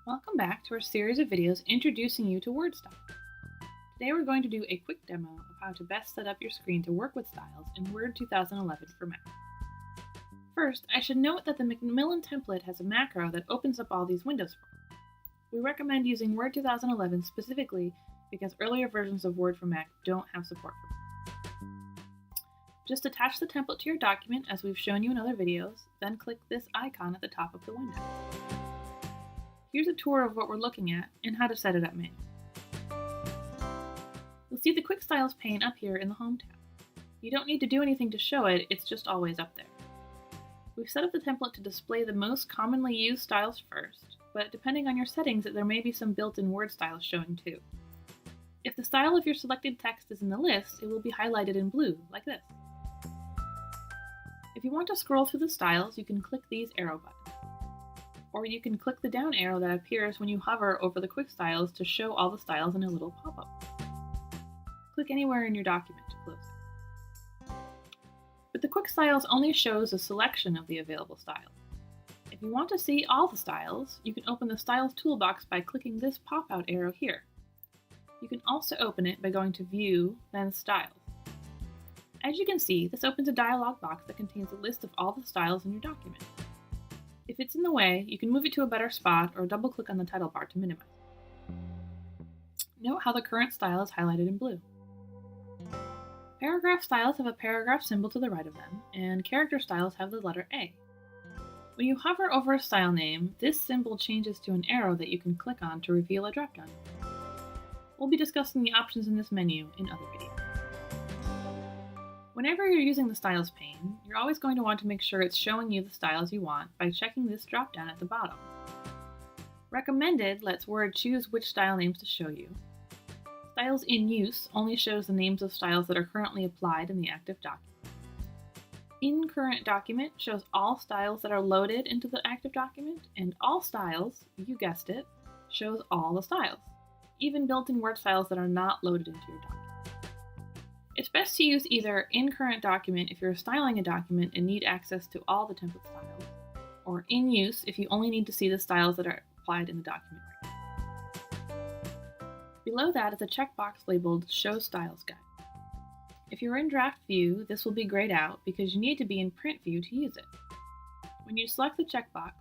Welcome back to our series of videos introducing you to word styles. Today we're going to do a quick demo of how to best set up your screen to work with styles in Word 2011 for Mac. First, I should note that the Macmillan template has a macro that opens up all these windows for you. We recommend using Word 2011 specifically because earlier versions of Word for Mac don't have support for it. Just attach the template to your document as we've shown you in other videos, then click this icon at the top of the window. Here's a tour of what we're looking at and how to set it up manually. You'll see the Quick Styles pane up here in the Home tab. You don't need to do anything to show it, it's just always up there. We've set up the template to display the most commonly used styles first, but depending on your settings, there may be some built-in word styles showing too. If the style of your selected text is in the list, it will be highlighted in blue, like this. If you want to scroll through the styles, you can click these arrow buttons. Or you can click the down arrow that appears when you hover over the Quick Styles to show all the styles in a little pop-up. Click anywhere in your document to close it. But the Quick Styles only shows a selection of the available styles. If you want to see all the styles, you can open the Styles toolbox by clicking this pop-out arrow here. You can also open it by going to View, then Styles. As you can see, this opens a dialog box that contains a list of all the styles in your document. If it's in the way, you can move it to a better spot or double-click on the title bar to minimize it. Note how the current style is highlighted in blue. Paragraph styles have a paragraph symbol to the right of them, and character styles have the letter A. When you hover over a style name, this symbol changes to an arrow that you can click on to reveal a drop-down menu. We'll be discussing the options in this menu in other videos. Whenever you're using the Styles pane, you're always going to want to make sure it's showing you the styles you want by checking this drop-down at the bottom. Recommended lets Word choose which style names to show you. Styles in Use only shows the names of styles that are currently applied in the active document. In Current Document shows all styles that are loaded into the active document, and All Styles, you guessed it, shows all the styles, even built-in word styles that are not loaded into your document. It's best to use either In Current Document if you're styling a document and need access to all the template styles, or In Use if you only need to see the styles that are applied in the document right now. Below that is a checkbox labeled Show Styles Guide. If you're in Draft View, this will be grayed out because you need to be in Print View to use it. When you select the checkbox,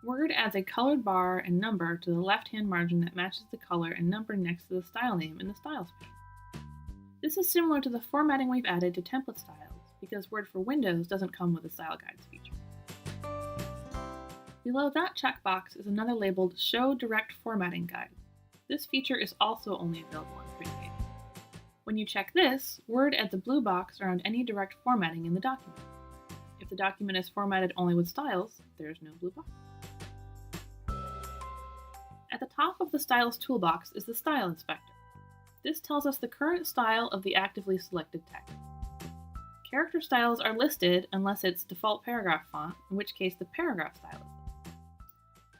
Word adds a colored bar and number to the left-hand margin that matches the color and number next to the style name in the Styles pane. This is similar to the formatting we've added to template styles because Word for Windows doesn't come with a Style Guides feature. Below that checkbox is another labeled Show Direct Formatting Guide. This feature is also only available on Print View. When you check this, Word adds a blue box around any direct formatting in the document. If the document is formatted only with styles, there's no blue box. At the top of the Styles toolbox is the Style Inspector. This tells us the current style of the actively selected text. Character styles are listed unless it's default paragraph font, in which case the paragraph style is listed.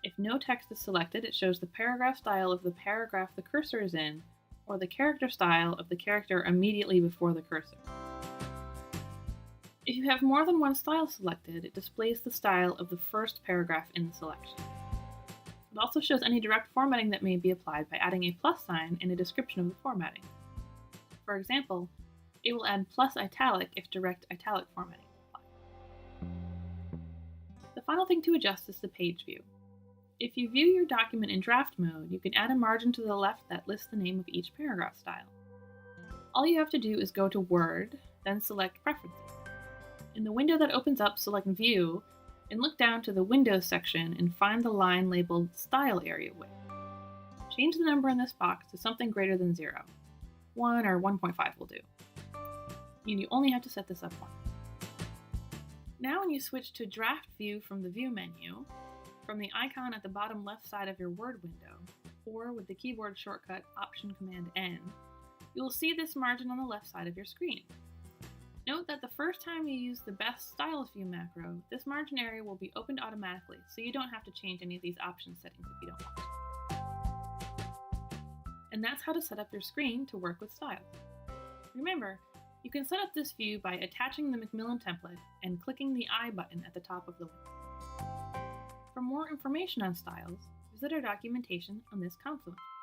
If no text is selected, it shows the paragraph style of the paragraph the cursor is in, or the character style of the character immediately before the cursor. If you have more than one style selected, it displays the style of the first paragraph in the selection. It also shows any direct formatting that may be applied by adding a plus sign in a description of the formatting. For example, it will add plus italic if direct italic formatting is applied. The final thing to adjust is the page view. If you view your document in draft mode, you can add a margin to the left that lists the name of each paragraph style. All you have to do is go to Word, then select Preferences. In the window that opens up, select View, and look down to the Windows section and find the line labeled Style Area Width. Change the number in this box to something greater than 0. 1 or 1.5 will do. And you only have to set this up once. Now when you switch to Draft View from the View menu, from the icon at the bottom left side of your Word window, or with the keyboard shortcut Option-Command-N, you will see this margin on the left side of your screen. Note that the first time you use the Best Styles View macro, this margin area will be opened automatically, so you don't have to change any of these option settings if you don't want to. And that's how to set up your screen to work with styles. Remember, you can set up this view by attaching the Macmillan template and clicking the I button at the top of the window. For more information on styles, Visit our documentation on this confluence page.